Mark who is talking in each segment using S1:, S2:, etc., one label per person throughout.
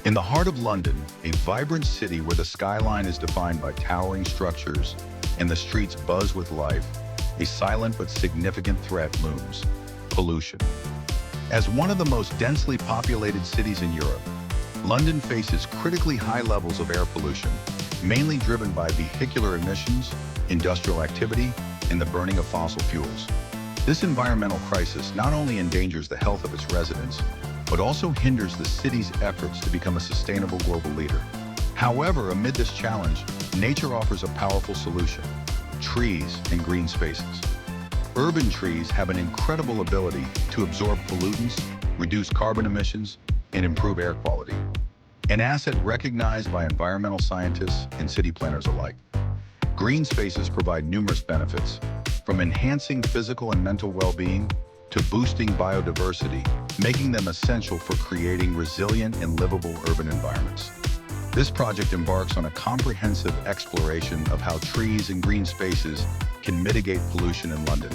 S1: In the heart of London, a vibrant city where the skyline is defined by towering structures and the streets buzz with life, a silent but significant threat looms: pollution. As one of the most densely populated cities in Europe, London faces critically high levels of air pollution, mainly driven by vehicular emissions, industrial activity, and the burning of fossil fuels. This environmental crisis not only endangers the health of its residents, but also hinders the city's efforts to become a sustainable global leader. However, amid this challenge, nature offers a powerful solution: trees and green spaces. Urban trees have an incredible ability to absorb pollutants, reduce carbon emissions, and improve air quality, an asset recognized by environmental scientists and city planners alike. Green spaces provide numerous benefits, from enhancing physical and mental well-being to boosting biodiversity, making them essential for creating resilient and livable urban environments. This project embarks on a comprehensive exploration of how trees and green spaces can mitigate pollution in London.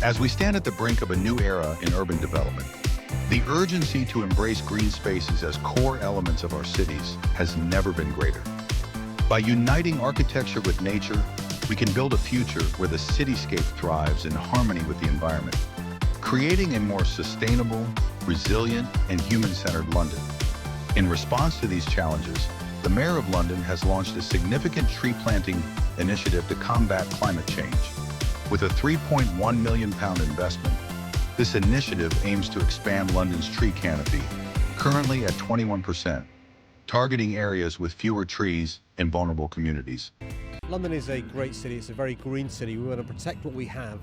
S1: As we stand at the brink of a new era in urban development, the urgency to embrace green spaces as core elements of our cities has never been greater. By uniting architecture with nature, we can build a future where the cityscape thrives in harmony with the environment, creating a more sustainable, resilient, and human-centered London. In response to these challenges, the Mayor of London has launched a significant tree planting initiative to combat climate change. With a £3.1 million investment, this initiative aims to expand London's tree canopy, currently at 21%, targeting areas with fewer trees and vulnerable communities.
S2: London is a great city. It's a very green city. We want to protect what we have,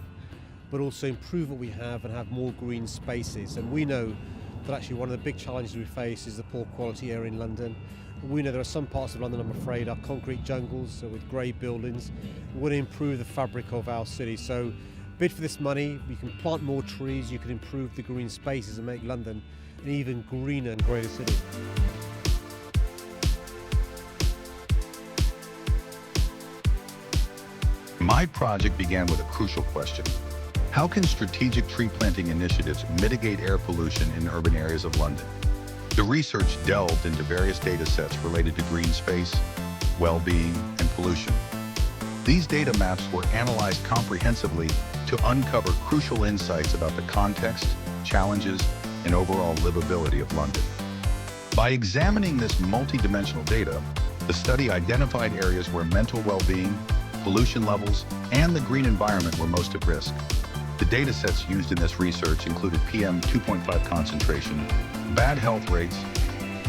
S2: but also improve what we have and have more green spaces. And we know that actually one of the big challenges we face is the poor quality air in London. We know there are some parts of London, I'm afraid, are concrete jungles with grey buildings. We want to improve the fabric of our city. So bid for this money. You can plant more trees, you can improve the green spaces and make London an even greener and greater city.
S1: My project began with a crucial question: how can strategic tree planting initiatives mitigate air pollution in urban areas of London? The research delved into various data sets related to green space, well-being, and pollution. These data maps were analyzed comprehensively to uncover crucial insights about the context, challenges, and overall livability of London. By examining this multidimensional data, the study identified areas where mental well-being, pollution levels, and the green environment were most at risk. The data sets used in this research included PM 2.5 concentration, bad health rates,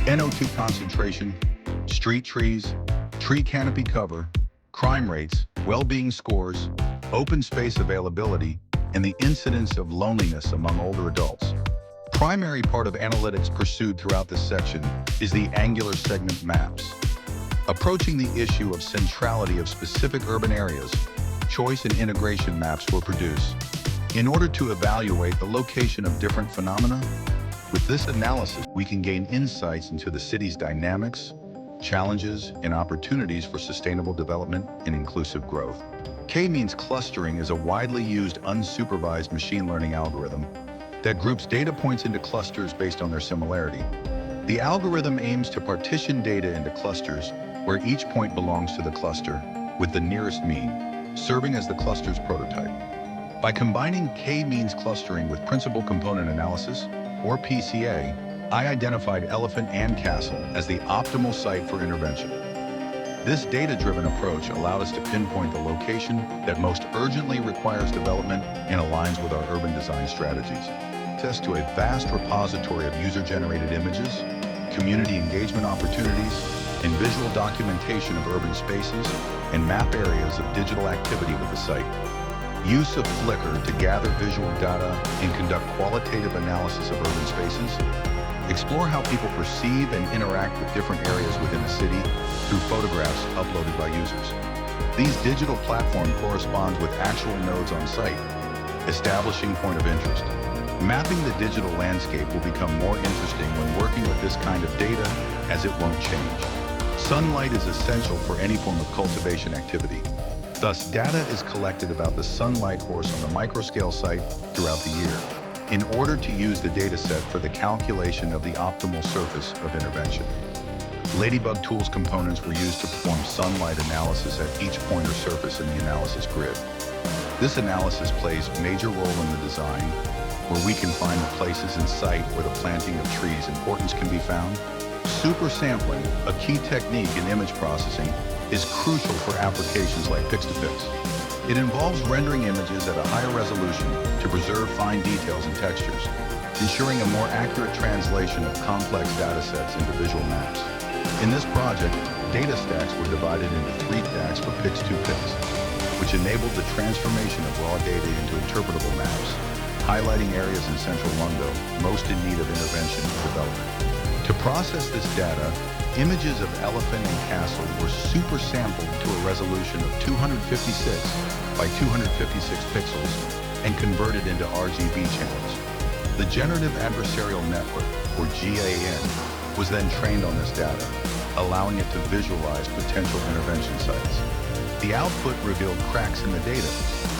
S1: NO2 concentration, street trees, tree canopy cover, crime rates, well-being scores, open space availability, and the incidence of loneliness among older adults. Primary part of analytics pursued throughout this section is the angular segment maps. Approaching the issue of centrality of specific urban areas, choice and integration maps were produced in order to evaluate the location of different phenomena. With this analysis, we can gain insights into the city's dynamics, challenges, and opportunities for sustainable development and inclusive growth. K-means clustering is a widely used unsupervised machine learning algorithm that groups data points into clusters based on their similarity. The algorithm aims to partition data into clusters where each point belongs to the cluster, with the nearest mean serving as the cluster's prototype. By combining K-means clustering with principal component analysis, or PCA, I identified Elephant and Castle as the optimal site for intervention. This data-driven approach allowed us to pinpoint the location that most urgently requires development and aligns with our urban design strategies. Access to a vast repository of user-generated images, community engagement opportunities, and visual documentation of urban spaces, and map areas of digital activity with the site. Use of Flickr to gather visual data and conduct qualitative analysis of urban spaces. Explore how people perceive and interact with different areas within the city through photographs uploaded by users. These digital platforms correspond with actual nodes on site, establishing point of interest. Mapping the digital landscape will become more interesting when working with this kind of data, as it won't change. Sunlight is essential for any form of cultivation activity. Thus, data is collected about the sunlight course on the microscale site throughout the year. in order to use the data set for the calculation of the optimal surface of intervention. Ladybug Tools components were used to perform sunlight analysis at each point or surface in the analysis grid. This analysis plays a major role in the design, where we can find the places in sight where the planting of trees importance can be found. Super sampling, a key technique in image processing, is crucial for applications like Pix-to-Pix. It involves rendering images at a higher resolution to preserve fine details and textures, ensuring a more accurate translation of complex data sets into visual maps. In this project, data stacks were divided into 3 stacks for Pix-to-Pix, which enabled the transformation of raw data into interpretable maps, highlighting areas in central London most in need of intervention and development. To process this data, images of elephant and castle were super sampled to a resolution of 256 by 256 pixels and converted into RGB channels. The Generative Adversarial Network, or GAN, was then trained on this data, allowing it to visualize potential intervention sites. The output revealed cracks in the data,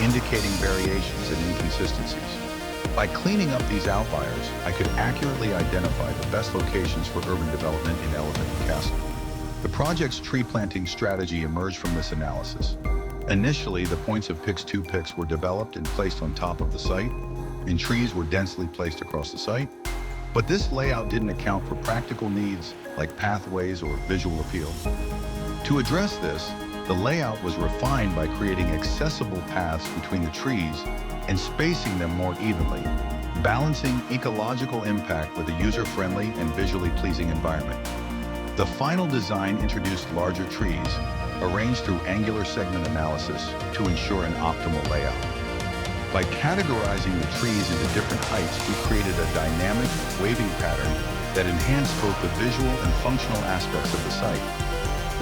S1: indicating variations and inconsistencies. By cleaning up these outliers, I could accurately identify the best locations for urban development in Elephant and Castle. The project's tree planting strategy emerged from this analysis. Initially, the points of Pix-to-Pix were developed and placed on top of the site, and trees were densely placed across the site. But this layout didn't account for practical needs like pathways or visual appeal. To address this, the layout was refined by creating accessible paths between the trees and spacing them more evenly, balancing ecological impact with a user-friendly and visually pleasing environment. The final design introduced larger trees, arranged through angular segment analysis to ensure an optimal layout. By categorizing the trees into different heights, we created a dynamic, waving pattern that enhanced both the visual and functional aspects of the site.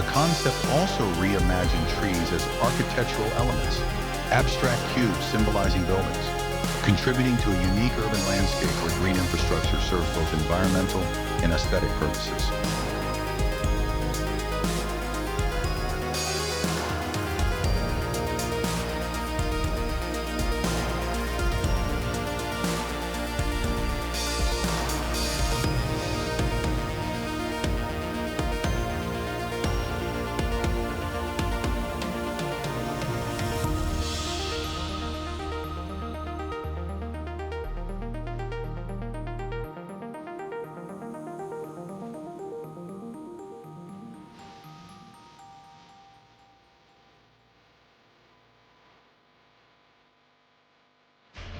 S1: The concept also reimagined trees as architectural elements, abstract cubes symbolizing buildings, contributing to a unique urban landscape where green infrastructure serves both environmental and aesthetic purposes.